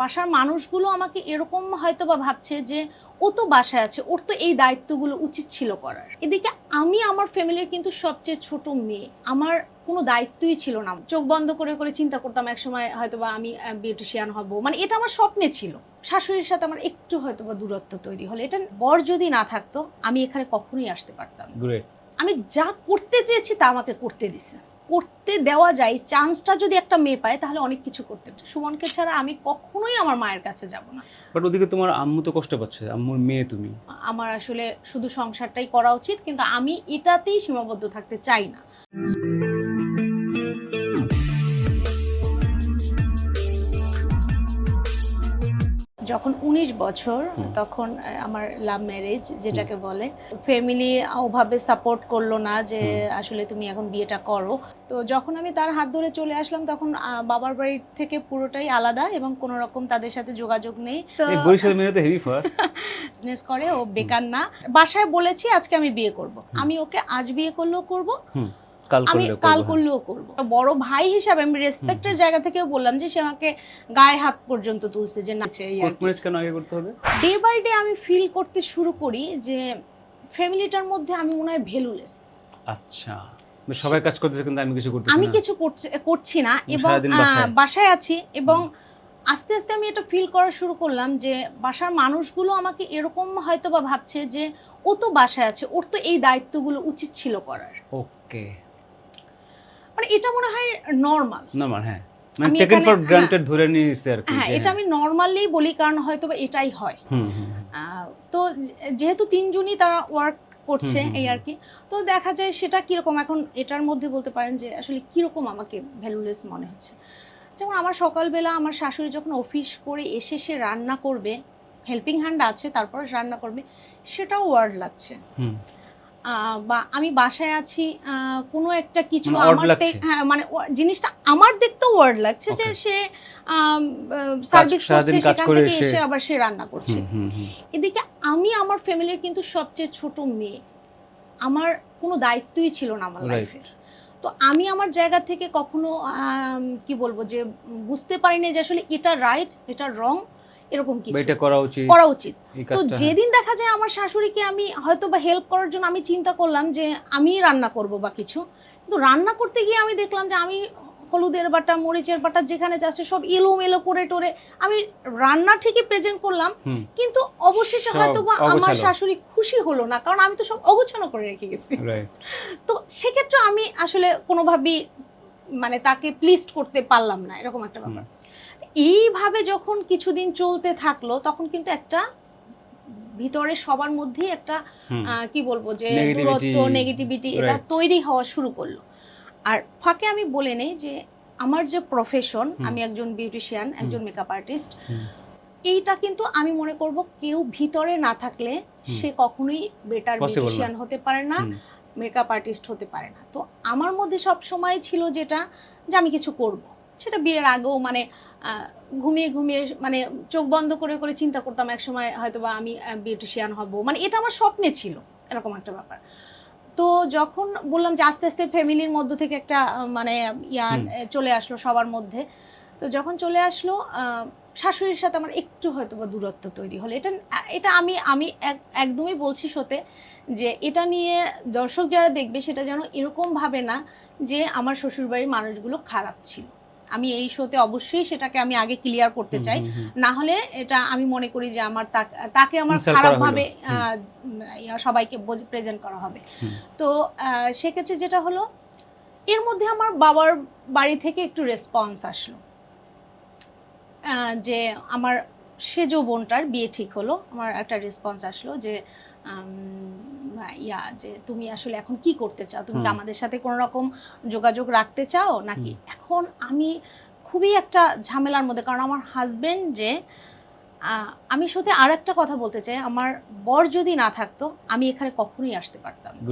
বাসার মানুষগুলো আমাকে এরকম হয়তো বা ভাবছে যে ও তো বাসায় আছে, ওর তো এই দায়িত্বগুলো উচিত ছিল করার। এদিকে আমি আমার ফ্যামিলির কিন্তু সবচেয়ে ছোট মেয়ে, আমার কোনো দায়িত্বই ছিল না। চোখ বন্ধ করে করে চিন্তা করতাম একসময় হয়তো বা আমি বিউটিশিয়ান হব, মানে এটা আমার স্বপ্নে ছিল। শাশুড়ির সাথে আমার একটু হয়তো বা দূরত্ব তৈরি হলে, এটা বর যদি না থাকতো আমি এখানে কখনোই আসতে পারতাম না। আমি যা করতে চেয়েছি তা আমাকে করতে দিছে, করতে দেওয়া যায়। চান্সটা যদি একটা মেয়ে পায় তাহলে অনেক কিছু করতে। সুমনকে ছাড়া আমি কখনোই আমার মায়ের কাছে যাব না। বাট ওদিকে তোমার আম্মু তো কষ্ট পাচ্ছে, আম্মুর মেয়ে তুমি। আমার আসলে শুধু সংসারটাই করা উচিত, কিন্তু আমি এটাতেই সীমাবদ্ধ থাকতে চাই না। যখন 19 বছর তখন আমার লাভ ম্যারেজ যেটাকে বলে, ফ্যামিলি ওভাবে সাপোর্ট করলো না যে আসলে তুমি এখন বিয়েটা করো। তো যখন আমি তার হাত ধরে চলে আসলাম তখন বাবার বাড়ি থেকে পুরোটাই আলাদা এবং কোনো রকম তাদের সাথে যোগাযোগ নেই। তো বরিশাল মেয়ে তো হেভি ফাস্ট বিজনেস করে, ও বেকার না। বাসায় বলেছি আজকে আমি বিয়ে করব, আমি ওকে আজ বিয়ে করলেও করব, আমি কাল করলেও করব। বড় ভাই হিসাবে আমি রেসপেক্টের জায়গা থেকেও বললাম যে সে আমাকে গায়ে হাত পর্যন্ত তুলছে যে নাচে। কেন আগে করতে হবে? ডে বাই ডে আমি ফিল করতে শুরু করি যে ফ্যামিলিটার মধ্যে আমি মনে হয় ভ্যালুলেস। আচ্ছা, সবাই কাজ করতেছে কিন্তু আমি কিছু করতেছি না, আমি কিছু করছি না এবং বাসায় আছি। এবং আস্তে আস্তে আমি এটা ফিল করা শুরু করলাম যে বাসার মানুষগুলো আমাকে এরকম হয়তো বা ভাবছে যে ও তো বাসায় আছে, ওর তো এই দায়িত্বগুলো উচিত ছিল করার। ওকে, মানে এটা মনে হয় নরমাল। হ্যাঁ, মানে টেকেন ফর গ্রান্টেড ধরে নিয়েছে আর কি। হ্যাঁ, এটা আমি নরমালি বলি কারণ হয়তো বা এটাই হয়। তো যেহেতু তিনজনই তারা ওয়ার্ক করছে এই আর কি, তো দেখা যায় সেটা কিরকম। এখন এটার মধ্যে বলতে পারেন যে আসলে কিরকম আমাকে ভ্যালুলেস মনে হচ্ছে। যেমন আমার সকালবেলা আমার শাশুড়ি যখন অফিস করে এসে সে রান্না করবে, হেল্পিং হ্যান্ড আছে তারপর রান্না করবে, সেটাও ওয়ার্ড লাগছে। বা আমি বাসায় আছি, কোনো একটা কিছু আমার হ্যাঁ মানে জিনিসটা আমার দেখতেও ওয়ার্ড লাগছে যে সে সার্ভিস করছে, সেখান থেকে এসে আবার সে রান্না করছে। এদিকে আমি আমার ফ্যামিলির কিন্তু সবচেয়ে ছোট মেয়ে, আমার কোনো দায়িত্বই ছিল না আমার লাইফের। তো আমি আমার জায়গা থেকে কখনো কি বলবো যে বুঝতে পারিনি যে আসলে এটা রাইট এটা রং, এরকম কিছু এটা করা উচিত। তো যেদিন দেখা যায় আমার শাশুড়িকে আমি হয়তো বা হেল্প করার জন্য আমি চিন্তা করলাম যে আমি রান্না করব বা কিছু, কিন্তু রান্না করতে গিয়ে আমি দেখলাম যে আমি হলুদের বাটা মরিচের বাটা যেখানে যাচ্ছে সব এলোমেলো করে টোরে আমি রান্না ঠিকই প্রেজেন্ট করলাম, কিন্তু অবশেষে হয়তো বা আমার শাশুড়ি খুশি হলো না, কারণ আমি তো সব অগোছালো করে রেখে গেছি। তো সেক্ষেত্রে আমি আসলে কোনোভাবেই মানে তাকে প্লিজ করতে পারলাম না, এরকম একটা ব্যাপার। এইভাবে যখন কিছুদিন চলতে থাকলো তখন কিন্তু একটা ভিতরে সবার মধ্যেই একটা কি বলবো যে দূরত্ব, নেগেটিভিটি এটা তৈরি হওয়া শুরু করলো। আর ফাঁকে আমি বলে নেই যে আমার যে প্রফেশন, আমি একজন বিউটিশিয়ান, একজন মেকআপ আর্টিস্ট, এইটা কিন্তু আমি মনে করব কেউ ভিতরে না থাকলে সে কখনোই বেটার বিউটিশিয়ান হতে পারে না, মেকআপ আর্টিস্ট হতে পারে না। তো আমার মধ্যে সব সময় ছিল যেটা যে আমি কিছু করব, সেটা বিয়ের আগেও মানে ঘুমিয়ে ঘুমিয়ে মানে চোখ বন্ধ করে করে চিন্তা করতাম একসময় হয়তো বা আমি বিউটিশিয়ান হব, মানে এটা আমার স্বপ্নে ছিল, এরকম একটা ব্যাপার। তো যখন বললাম যে আস্তে আস্তে ফ্যামিলির মধ্য থেকে একটা মানে চলে আসলো সবার মধ্যে, তো যখন চলে আসলো শাশুড়ির সাথে আমার একটু হয়তো বা দূরত্ব তৈরি হলো। এটা আমি একদমই বলছি সতে যে এটা নিয়ে দর্শক যারা দেখবে সেটা যেন এরকম ভাবে না যে আমার শ্বশুরবাড়ির মানুষগুলো খারাপ ছিল। আমি এই শোতে অবশ্যই সেটাকে আমি আগে ক্লিয়ার করতে চাই, না হলে এটা আমি মনে করি যে আমার তাকে আমার খারাপভাবে সবাইকে প্রেজেন্ট করা হবে। তো সেক্ষেত্রে যেটা হলো, এর মধ্যে আমার বাবার বাড়ি থেকে একটু রেসপন্স আসলো যে আমার সেজো বোনটার বিয়ে ঠিক হলো। আমার একটা রেসপন্স আসলো যে যে তুমি আসলে এখন কি করতে চাও, তুমি কি আমাদের সাথে কোনো রকম যোগাযোগ রাখতে চাও নাকি। এখন আমি খুবই একটা ঝামেলার মধ্যে, কারণ আমার হাজবেন্ড যে আমি সাথে আর একটা কথা বলতে চাই, আমার বর যদি না থাকতো আমি এখানে কখনোই আসতে পারতাম না।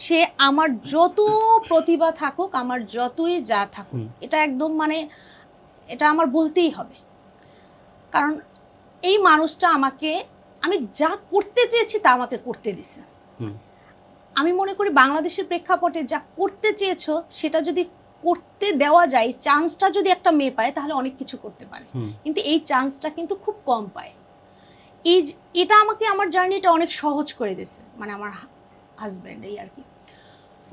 সে আমার যত প্রতিভা থাকুক, আমার যতই যা থাকুক, এটা একদম মানে এটা আমার বলতেই হবে, কারণ এই মানুষটা আমাকে আমি যা করতে চেয়েছি তা আমাকে করতে দিছে। আমি মনে করি বাংলাদেশের প্রেক্ষাপটে যা করতে চেয়েছো সেটা যদি করতে দেওয়া যায়, চান্সটা যদি একটা মেয়ে পায় তাহলে অনেক কিছু করতে পারে, হুম। কিন্তু এই চান্সটা কিন্তু খুব কম পায়। এটা আমাকে আমার জার্নিটা অনেক সহজ করে দিয়েছে, মানে আমার হাজব্যান্ড এই আর কি।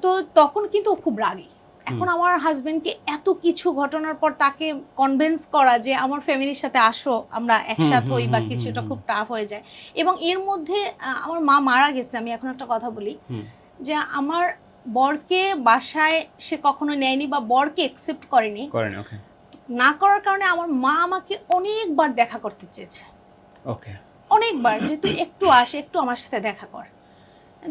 তো তখন কিন্তু ও খুব রাগী। এখন আমার হাজবেন্ডকে এত কিছু ঘটনার পর তাকে কনভিন্স করা যে আমার ফ্যামিলির সাথে আসো, আমরা একসাথে হই বা কিছুটা খুব টাফ হয়ে যায়। এবং এর মধ্যে আমার মা মারা গেছে, আমি এখন একটা কথা বলি যে আমার বরকে বাসায় সে কখনো নেয়নি বা বরকে অ্যাকসেপ্ট করেনি। না করার কারণে আমার মা আমাকে অনেকবার দেখা করতে চেয়েছে, অনেকবার, যে তুই একটু আসে, একটু আমার সাথে দেখা কর।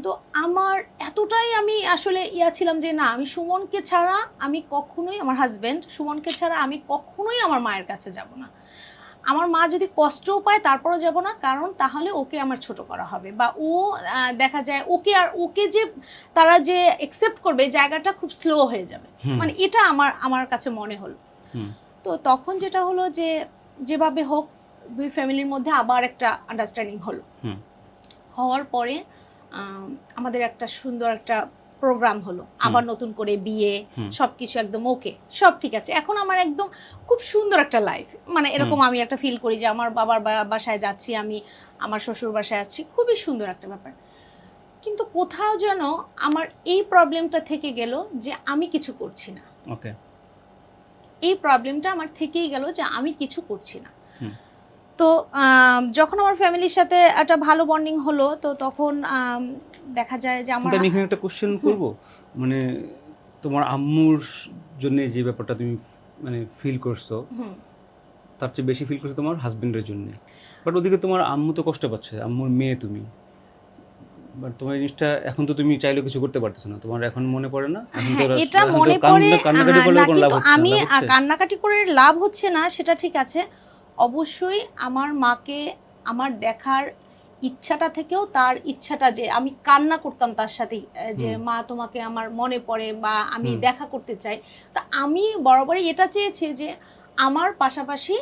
তো আমার এতটাই আমি আসলে ছিলাম যে না, আমি সুমনকে ছাড়া আমি কখনোই, আমার হাজবেন্ড সুমনকে ছাড়া আমি কখনোই আমার মায়ের কাছে যাব না। আমার মা যদি কষ্টও পায় তারপরও যাব না, কারণ তাহলে ওকে আমার ছোট করা হবে, বা ও দেখা যায় ওকে যে তারা যে অ্যাকসেপ্ট করবে জায়গাটা খুব স্লো হয়ে যাবে, মানে এটা আমার কাছে মনে হলো। তো তখন যেটা হলো যে যেভাবে হোক দুই ফ্যামিলির মধ্যে আবার একটা আন্ডারস্ট্যান্ডিং হলো। হওয়ার পরে আমাদের একটা সুন্দর একটা প্রোগ্রাম হলো, আবার নতুন করে বিয়ে, সবকিছু একদম ওকে, সব ঠিক আছে। এখন আমার একদম খুব সুন্দর একটা লাইফ, মানে এরকম আমি একটা ফিল করি যে আমার বাবার বাসায় যাচ্ছি, আমি আমার শ্বশুর বাসায় আসছি, খুবই সুন্দর একটা ব্যাপার। কিন্তু কোথাও যেন আমার এই প্রবলেমটা থেকে গেল যে আমি কিছু করছি না। এই প্রবলেমটা আমার থেকেই গেল যে আমি কিছু করছি না। তো যখন আমার ফ্যামিলির সাথে একটা ভালো বন্ডিং হলো, তো তখন দেখা যায় যে আমার এখানে একটা কোশ্চেন করব, মানে তোমার আম্মুর জন্য যে ব্যাপারটা তুমি মানে ফিল করছো, তার চেয়ে বেশি ফিল করছো তোমার হাজবেন্ডের জন্য। বাট ওদিকে তোমার আম্মু তো কষ্ট পাচ্ছে, আম্মুর মেয়ে তুমি, বাট তোমার জিনিসটা এখন তো তুমি চাইলেও কিছু করতে পারতেছো না, তোমার এখন মনে পড়ে না? এটা মনে পড়ে, কিন্তু আমি কান্নাকাটি করে লাভ হচ্ছে না, সেটা ঠিক আছে। অবশ্যই আমার মাকে আমার দেখার ইচ্ছাটা থেকেও তার ইচ্ছাটা যে আমি কান্না করতাম তার সাথে, যে মা তোমাকে আমার মনে পড়ে বা আমি দেখা করতে চাই। তা আমি বরাবরই এটা চেয়েছি যে আমার পাশাপাশি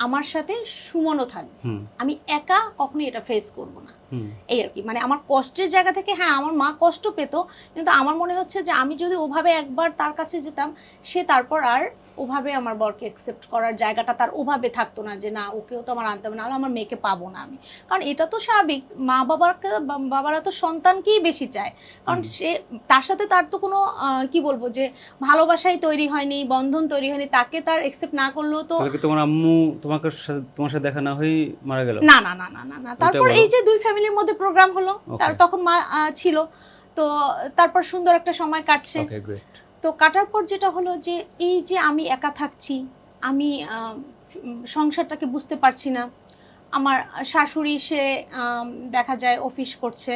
আমার সাথে সুমনও থাকবে, আমি একা কখনোই এটা ফেস করব না, এই আর কি। মানে আমার কষ্টের জায়গা থেকে, হ্যাঁ আমার মা কষ্ট পেত, কিন্তু আমার মনে হচ্ছে যে আমি যদি ওভাবে একবার তার কাছে যেতাম, সে তারপর আর ওভাবে আমার বরকে অ্যাকসেপ্ট করার জায়গাটা তার ওভাবে থাকতো না, যে না ওকেও তো আমার আনতে হবে, নাহলে আমার মেয়েকে পাবো না আমি। কারণ এটা তো স্বাভাবিক, বাবারা তো সন্তানকেই বেশি চায়, কারণ সে তার সাথে তার তো কোনো কি বলবো যে ভালোবাসাই তৈরি হয়নি, বন্ধন তৈরি হয়নি, তাকে তার অ্যাকসেপ্ট না করলেও তো। তোমার আম্মু তোমার সাথে দেখা না হয়ে মারা গেল? না না না না না না, তারপর এই যে দুই ফ্যামিলির মধ্যে প্রোগ্রাম হলো, তখন মা ছিল, তো তারপর সুন্দর একটা সময় কাটছে। তো কাটার পর যেটা হলো যে এই যে আমি একা থাকছি, আমি সংসারটাকে বুঝতে পারছি না। আমার শাশুড়ি সে দেখা যায় অফিস করছে,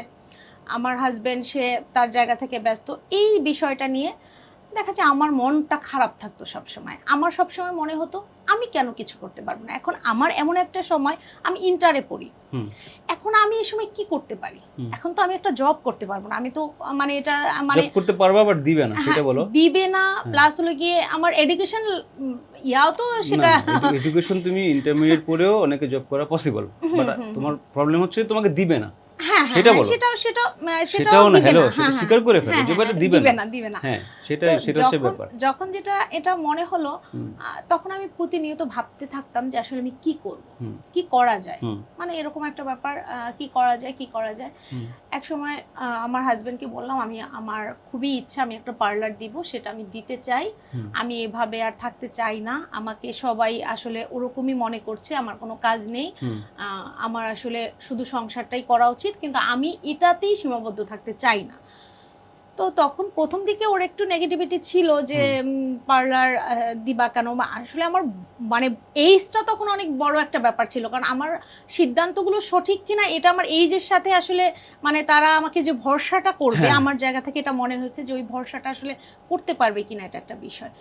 আমার হাজবেন্ড সে তার জায়গা থেকে ব্যস্ত, এই বিষয়টা নিয়ে দেখা যায় আমার মনটা খারাপ থাকতো সবসময়। আমার সবসময় মনে হতো আমি কেন কিছু করতে পারবো না। এখন আমার এমন একটা সময়, আমি ইন্টারে পড়ি, এখন আমি এই সময় কি করতে পারি? এখন তো আমি একটা জব করতে পারবো না, আমি তো মানে এটা মানে জব করতে পারবা বাট দিবে না, সেটা বলো। দিবে না, প্লাস হলো গিয়ে আমার এডুকেশন ইয়াও তো, সেটা এডুকেশন তুমি ইন্টারমিডিয়েট পড়েও অনেকে জব করা পসিবল, বাট তোমার প্রবলেম হচ্ছে তোমাকে দিবে না, সেটা বলো। সেটাও না, হ্যালো স্বীকার করে ফেলো যে বলে দিবে না, হ্যাঁ সেটা হচ্ছে ব্যাপার। যখন এটা মনে হলো, তখন আমি প্রতিনিয়ত ভাবতে থাকতাম যে আসলে আমি কি করব, কি করা যায়, মানে এরকম একটা ব্যাপার, কি করা যায়। এক সময় আমার হাজবেন্ডকে বললাম আমি আমার খুবই ইচ্ছা, আমি একটা পার্লার দিব, সেটা আমি দিতে চাই, আমি এভাবে আর থাকতে চাই না, আমাকে সবাই আসলে ওরকমই মনে করছে, আমার কোনো কাজ নেই, আমার আসলে শুধু সংসারটাই করা উচিত, কিন্তু আমি এটাতেই সীমাবদ্ধ থাকতে চাই না। তো তখন প্রথম দিকে ওর একটু নেগেটিভিটি ছিল যে পার্লার দিবা কেন, বা আসলে আমার মানে এইজটা তখন অনেক বড় একটা ব্যাপার ছিল, কারণ আমার সিদ্ধান্তগুলো সঠিক কিনা এটা আমার এইজের সাথে আসলে, মানে তারা আমাকে যে ভরসাটা করবে, আমার জায়গা থেকে এটা মনে হয়েছে যে ওই ভরসাটা আসলে করতে পারবে কিনা, এটা একটা বিষয়।